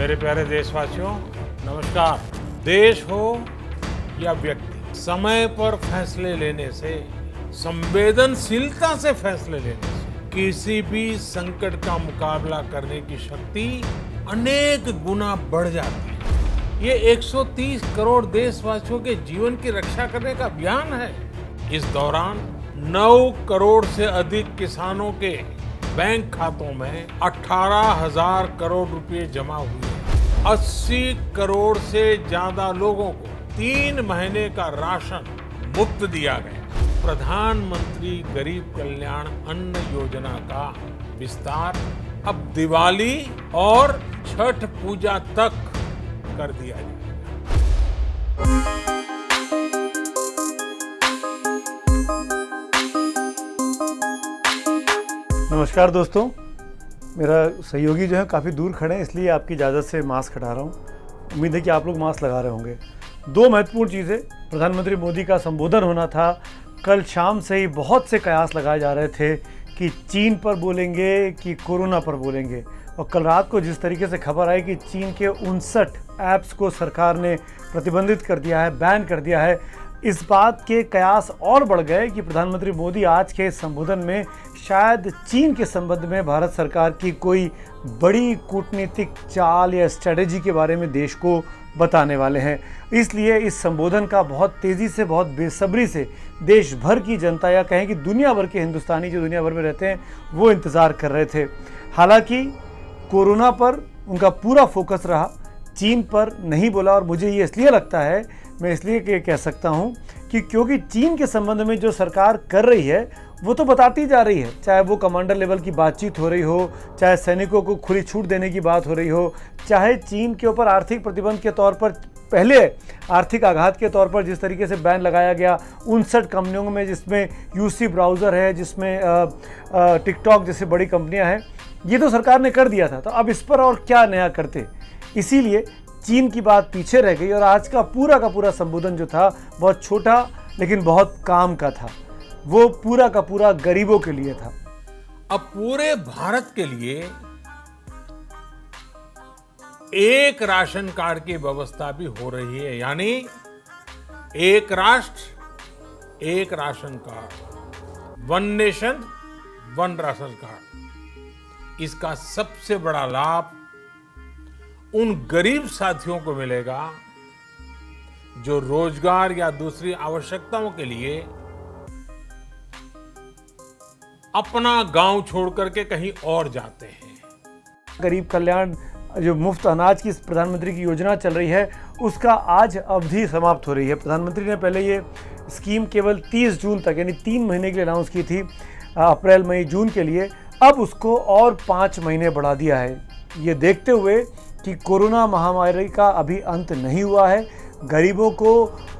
मेरे प्यारे देशवासियों, नमस्कार। देश हो या व्यक्ति, समय पर फैसले लेने से, संवेदनशीलता से फैसले लेने से किसी भी संकट का मुकाबला करने की शक्ति अनेक गुना बढ़ जाती है। ये 130 करोड़ देशवासियों के जीवन की रक्षा करने का अभियान है। इस दौरान 9 करोड़ से अधिक किसानों के बैंक खातों में 18,000 करोड़ रुपए जमा हुए हैं। 80 करोड़ से ज्यादा लोगों को 3 महीने का राशन मुफ्त दिया गया। प्रधानमंत्री गरीब कल्याण अन्न योजना का विस्तार अब दिवाली और छठ पूजा तक कर दिया जाएगा। नमस्कार दोस्तों, मेरा सहयोगी जो है काफ़ी दूर खड़े हैं, इसलिए आपकी इजाज़त से मास्क हटा रहा हूँ। उम्मीद है कि आप लोग मास्क लगा रहे होंगे। 2 महत्वपूर्ण चीज़ें, प्रधानमंत्री मोदी का संबोधन होना था। कल शाम से ही बहुत से कयास लगाए जा रहे थे कि चीन पर बोलेंगे कि कोरोना पर बोलेंगे, और कल रात को जिस तरीके से खबर आई कि चीन के 59 ऐप्स को सरकार ने प्रतिबंधित कर दिया है, बैन कर दिया है, इस बात के कयास और बढ़ गए कि प्रधानमंत्री मोदी आज के संबोधन में शायद चीन के संबंध में भारत सरकार की कोई बड़ी कूटनीतिक चाल या स्ट्रेटेजी के बारे में देश को बताने वाले हैं। इसलिए इस संबोधन का बहुत तेज़ी से, बहुत बेसब्री से देश भर की जनता, या कहें कि दुनिया भर के हिंदुस्तानी जो दुनिया भर में रहते हैं, वो इंतज़ार कर रहे थे। हालांकि कोरोना पर उनका पूरा फोकस रहा, चीन पर नहीं बोला। और मुझे ये इसलिए लगता है, मैं इसलिए कह सकता हूँ कि क्योंकि चीन के संबंध में जो सरकार कर रही है वो तो बताती जा रही है, चाहे वो कमांडर लेवल की बातचीत हो रही हो, चाहे सैनिकों को खुली छूट देने की बात हो रही हो, चाहे चीन के ऊपर आर्थिक प्रतिबंध के तौर पर, पहले आर्थिक आघात के तौर पर जिस तरीके से बैन लगाया गया 59 कंपनियों में, जिसमें यूसी ब्राउज़र है, जिसमें टिकटॉक जैसी बड़ी कंपनियां हैं, ये तो सरकार ने कर दिया था। तो अब इस पर और क्या नया करते, इसीलिए चीन की बात पीछे रह गई। और आज का पूरा संबोधन जो था बहुत छोटा लेकिन बहुत काम का था। वो पूरा का पूरा गरीबों के लिए था। अब पूरे भारत के लिए एक राशन कार्ड की व्यवस्था भी हो रही है, यानी एक राष्ट्र एक ration card, one nation one ration card. इसका सबसे बड़ा लाभ उन गरीब साथियों को मिलेगा जो रोजगार या दूसरी आवश्यकताओं के लिए अपना गांव छोड़ करके कहीं और जाते हैं। गरीब कल्याण जो मुफ्त अनाज की प्रधानमंत्री की योजना चल रही है, उसका आज अवधि समाप्त हो रही है। प्रधानमंत्री ने पहले ये स्कीम केवल 30 जून तक, यानी 3 महीने के लिए अनाउंस की थी, अप्रैल मई जून के लिए। अब उसको और 5 महीने बढ़ा दिया है, ये देखते हुए कि कोरोना महामारी का अभी अंत नहीं हुआ है। गरीबों को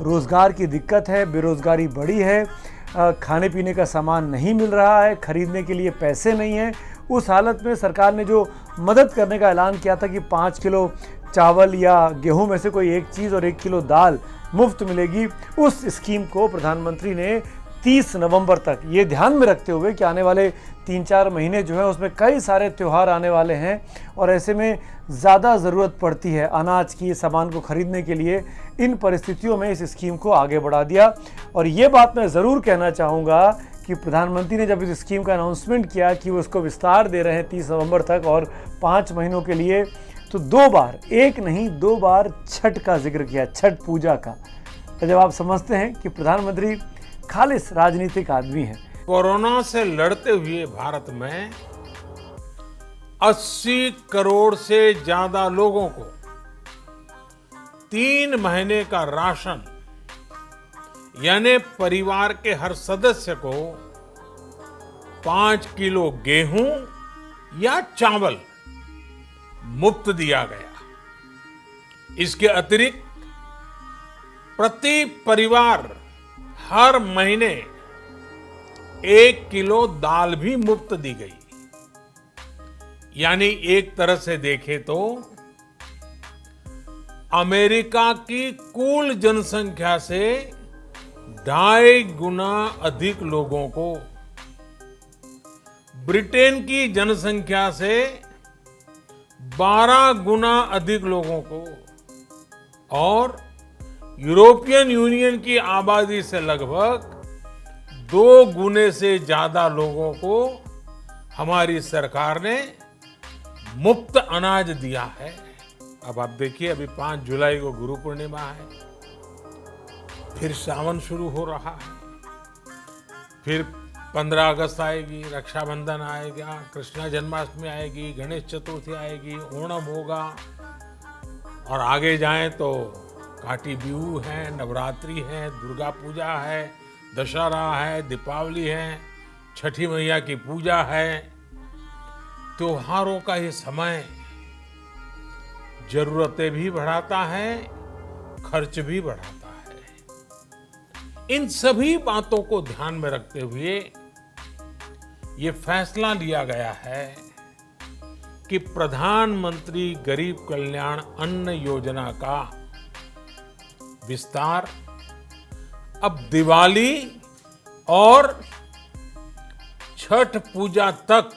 रोज़गार की दिक्कत है, बेरोज़गारी बढ़ी है, खाने पीने का सामान नहीं मिल रहा है, खरीदने के लिए पैसे नहीं हैं। उस हालत में सरकार ने जो मदद करने का ऐलान किया था कि 5 किलो चावल या गेहूं में से कोई एक चीज़ और 1 किलो दाल मुफ्त मिलेगी, उस स्कीम को प्रधानमंत्री ने 30 नवंबर तक, ये ध्यान में रखते हुए कि आने वाले 3-4 महीने जो है उसमें कई सारे त्यौहार आने वाले हैं और ऐसे में ज़्यादा ज़रूरत पड़ती है अनाज की, सामान को खरीदने के लिए, इन परिस्थितियों में इस स्कीम को आगे बढ़ा दिया। और ये बात मैं ज़रूर कहना चाहूँगा कि प्रधानमंत्री ने जब इस स्कीम का अनाउंसमेंट किया कि वो इसको विस्तार दे रहे हैं 30 नवंबर तक और 5 महीनों के लिए, तो 2 बार, एक नहीं 2 बार छठ का जिक्र किया, छठ पूजा का। तो जब आप समझते हैं कि प्रधानमंत्री खालिस राजनीतिक आदमी हैं। कोरोना से लड़ते हुए भारत में 80 करोड़ से ज्यादा लोगों को 3 महीने का राशन, यानी परिवार के हर सदस्य को 5 किलो गेहूं या चावल मुफ्त दिया गया। इसके अतिरिक्त प्रति परिवार हर महीने 1 किलो दाल भी मुफ्त दी गई। यानी एक तरह से देखें तो अमेरिका की कुल जनसंख्या से 2.5 गुना अधिक लोगों को, ब्रिटेन की जनसंख्या से 12 गुना अधिक लोगों को और यूरोपियन यूनियन की आबादी से लगभग 2 गुने से ज्यादा लोगों को हमारी सरकार ने मुफ्त अनाज दिया है। अब आप देखिए, अभी 5 जुलाई को गुरु पूर्णिमा है, फिर सावन शुरू हो रहा है, फिर 15 अगस्त आएगी, रक्षाबंधन आएगा, कृष्णा जन्माष्टमी आएगी, गणेश चतुर्थी आएगी, ओणम होगा और आगे जाएं तो काटी बिहू है, नवरात्रि है, दुर्गा पूजा है, दशहरा है, दीपावली है, छठी मैया की पूजा है। त्योहारों का ये समय जरूरतें भी बढ़ाता है, खर्च भी बढ़ाता है। इन सभी बातों को ध्यान में रखते हुए ये फैसला लिया गया है कि प्रधानमंत्री गरीब कल्याण अन्न योजना का विस्तार अब दिवाली और छठ पूजा तक,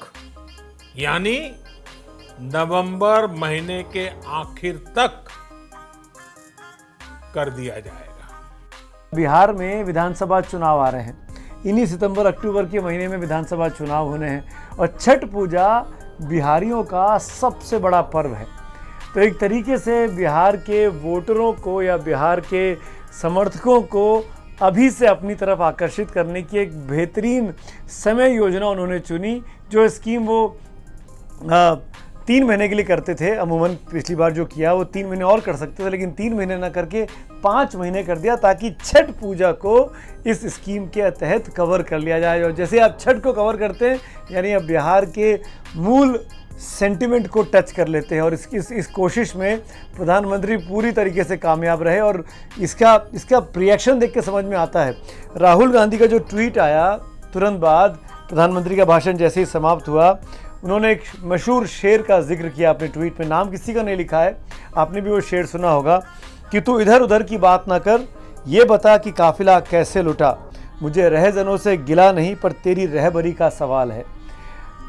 यानी नवंबर महीने के आखिर तक कर दिया जाएगा। बिहार में विधानसभा चुनाव आ रहे हैं, इन्हीं सितंबर अक्टूबर के महीने में विधानसभा चुनाव होने हैं और छठ पूजा बिहारियों का सबसे बड़ा पर्व है। तो एक तरीके से बिहार के वोटरों को या बिहार के समर्थकों को अभी से अपनी तरफ आकर्षित करने की एक बेहतरीन समय योजना उन्होंने चुनी। जो स्कीम वो 3 महीने के लिए करते थे, अमूमन पिछली बार जो किया वो 3 महीने और कर सकते थे, लेकिन 3 महीने ना करके 5 महीने कर दिया ताकि छठ पूजा को इस स्कीम के तहत कवर कर लिया जाए। और जैसे आप छठ को कवर करते हैं, यानी अब बिहार के मूल सेंटिमेंट को टच कर लेते हैं और इस कोशिश में प्रधानमंत्री पूरी तरीके से कामयाब रहे। और इसका रिएक्शन देख के समझ में आता है। राहुल गांधी का जो ट्वीट आया तुरंत बाद प्रधानमंत्री का भाषण जैसे ही समाप्त हुआ, उन्होंने एक मशहूर शेर का जिक्र किया अपने ट्वीट में। नाम किसी का नहीं लिखा है, आपने भी वो शेर सुना होगा कि तू इधर उधर की बात ना कर, ये बता कि काफिला कैसे लुटा, मुझे रहजनों से गिला नहीं पर तेरी रहबरी का सवाल है।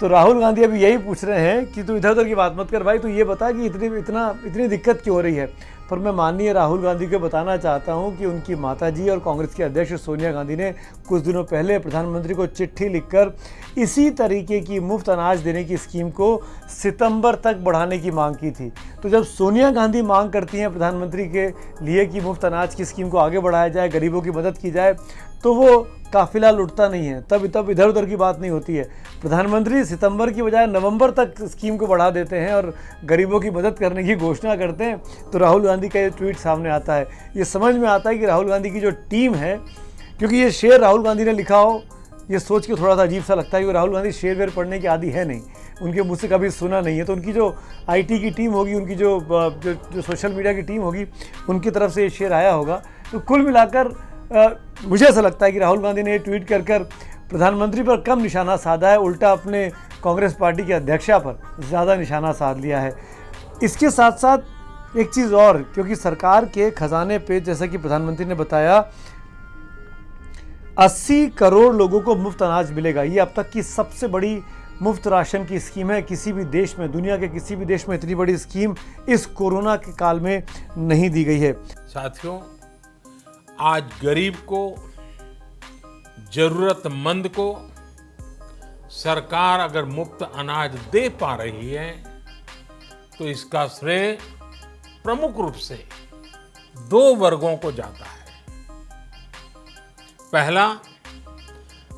तो राहुल गांधी अभी यही पूछ रहे हैं कि तू इधर उधर की बात मत कर भाई, तू ये बता कि इतनी दिक्कत क्यों हो रही है। पर मैं माननीय राहुल गांधी को बताना चाहता हूं कि उनकी माताजी और कांग्रेस की अध्यक्ष सोनिया गांधी ने कुछ दिनों पहले प्रधानमंत्री को चिट्ठी लिखकर इसी तरीके की मुफ्त अनाज देने की स्कीम को सितंबर तक बढ़ाने की मांग की थी। तो जब सोनिया गांधी मांग करती हैं प्रधानमंत्री के लिए कि मुफ्त अनाज की स्कीम को आगे बढ़ाया जाए, गरीबों की मदद की जाए, तो वो काफिला लुटता नहीं है, तब इधर उधर की बात नहीं होती है। प्रधानमंत्री सितंबर की बजाय नवंबर तक स्कीम को बढ़ा देते हैं और गरीबों की मदद करने की घोषणा करते हैं। तो राहुल गांधी का ये ट्वीट सामने आता है। ये समझ में आता है कि राहुल गांधी की जो टीम है, क्योंकि ये शेर राहुल गांधी ने लिखा हो, ये सोच के थोड़ा सा अजीब सा लगता है कि राहुल गांधी शेर वेर पढ़ने के आदी है नहीं, उनके मुँह से कभी सुना नहीं है। तो उनकी जो IT की टीम होगी, उनकी जो सोशल मीडिया की टीम होगी, उनकी तरफ से ये शेर आया होगा। तो कुल मिलाकर मुझे ऐसा लगता है कि राहुल गांधी ने ये ट्वीट कर प्रधानमंत्री पर कम निशाना साधा है, उल्टा अपने कांग्रेस पार्टी की अध्यक्षा पर ज़्यादा निशाना साध लिया है। इसके साथ साथ एक चीज़ और, क्योंकि सरकार के खजाने पे, जैसा कि प्रधानमंत्री ने बताया, 80 करोड़ लोगों को मुफ्त अनाज मिलेगा। ये अब तक की सबसे बड़ी मुफ्त राशन की स्कीम है। किसी भी देश में, दुनिया के किसी भी देश में इतनी बड़ी स्कीम इस कोरोना के काल में नहीं दी गई है। साथियों, आज गरीब को, जरूरतमंद को सरकार अगर मुफ्त अनाज दे पा रही है तो इसका श्रेय प्रमुख रूप से 2 वर्गों को जाता है। पहला,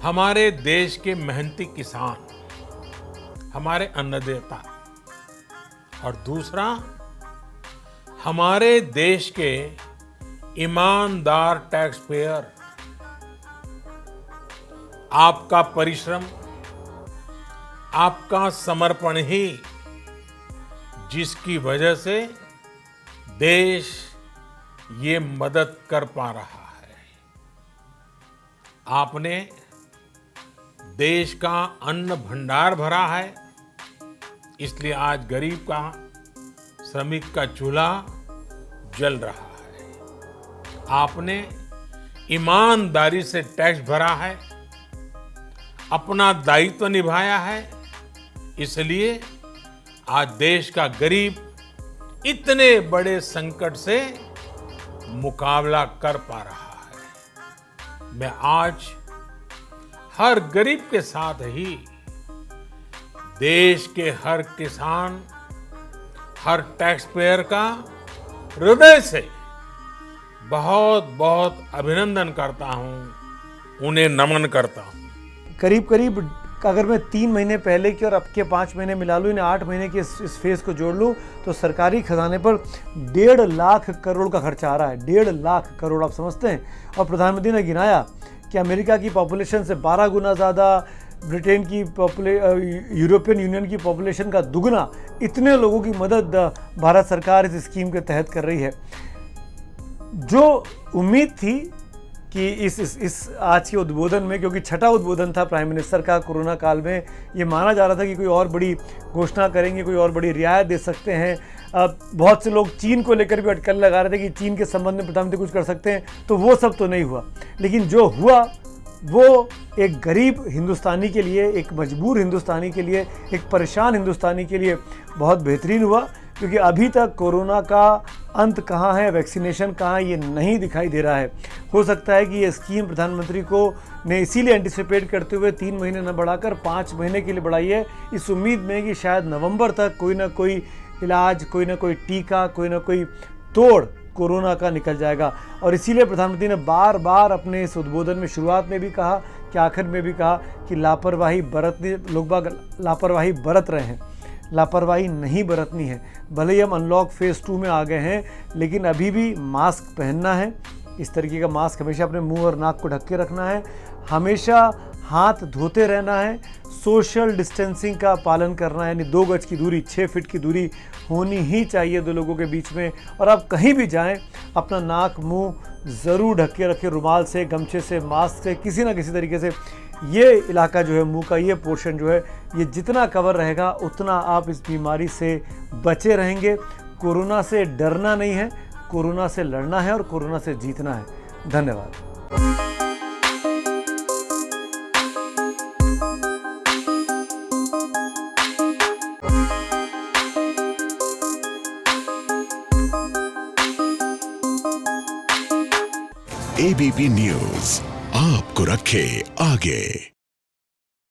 हमारे देश के मेहनती किसान, हमारे अन्नदाता, और दूसरा हमारे देश के ईमानदार टैक्स पेयर। आपका परिश्रम, आपका समर्पण ही जिसकी वजह से देश ये मदद कर पा रहा है। आपने देश का अन्न भंडार भरा है, इसलिए आज गरीब का, श्रमिक का चूल्हा जल रहा है। आपने ईमानदारी से टैक्स भरा है, अपना दायित्व निभाया है, इसलिए आज देश का गरीब इतने बड़े संकट से मुकाबला कर पा रहा है। मैं आज हर गरीब के साथ ही देश के हर किसान, हर टैक्स पेयर का हृदय से बहुत बहुत अभिनंदन करता हूं, उन्हें नमन करता हूं। करीब करीब अगर मैं 3 महीने पहले की और अब के 5 महीने मिला लूँ, इन्हें 8 महीने के इस फेज को जोड़ लूँ तो सरकारी खजाने पर 1.5 लाख करोड़ का खर्चा आ रहा है। 1.5 लाख करोड़, आप समझते हैं। और प्रधानमंत्री ने गिनाया कि अमेरिका की पॉपुलेशन से 12 गुना ज़्यादा, ब्रिटेन की यूरोपियन यूनियन की पॉपुलेशन का दुगना, इतने लोगों की मदद भारत सरकार इस स्कीम के तहत कर रही है। जो उम्मीद थी कि इस आज के उद्बोधन में, क्योंकि छठा उद्बोधन था प्राइम मिनिस्टर का कोरोना काल में, ये माना जा रहा था कि कोई और बड़ी घोषणा करेंगे, कोई और बड़ी रियायत दे सकते हैं। बहुत से लोग चीन को लेकर भी अटकल लगा रहे थे कि चीन के संबंध में प्रधानमंत्री कुछ कर सकते हैं, तो वो सब तो नहीं हुआ। लेकिन जो हुआ वो एक गरीब हिंदुस्तानी के लिए, एक मजबूर हिंदुस्तानी के लिए, एक परेशान हिंदुस्तानी के लिए बहुत बेहतरीन हुआ। क्योंकि अभी तक कोरोना का अंत कहाँ है, वैक्सीनेशन कहाँ है, ये नहीं दिखाई दे रहा है। हो सकता है कि ये स्कीम प्रधानमंत्री को ने इसीलिए एंटिसिपेट करते हुए 3 महीने न बढ़ाकर 5 महीने के लिए बढ़ाई है, इस उम्मीद में कि शायद नवंबर तक कोई ना कोई इलाज, कोई ना कोई टीका, कोई ना कोई तोड़ कोरोना का निकल जाएगा। और इसीलिए प्रधानमंत्री ने बार बार अपने इस उद्बोधन में शुरुआत में भी कहा कि आखिर में भी कहा कि लापरवाही बरतने, लोग बाग लापरवाही बरत रहे हैं, लापरवाही नहीं बरतनी है। भले ही हम अनलॉक फेज़ 2 में आ गए हैं, लेकिन अभी भी मास्क पहनना है। इस तरीके का मास्क हमेशा अपने मुंह और नाक को ढक के रखना है, हमेशा हाथ धोते रहना है, सोशल डिस्टेंसिंग का पालन करना है, यानी 2 गज की दूरी, 6 फीट की दूरी होनी ही चाहिए 2 लोगों के बीच में। और आप कहीं भी जाएं, अपना नाक मुंह ज़रूर ढक के रखें, रुमाल से, गमछे से, मास्क से, किसी ना किसी तरीके से। ये इलाका जो है, मुंह का ये पोर्शन जो है, ये जितना कवर रहेगा उतना आप इस बीमारी से बचे रहेंगे। कोरोना से डरना नहीं है, कोरोना से लड़ना है और कोरोना से जीतना है। धन्यवाद। एबीपी न्यूज़ आपको रखे आगे।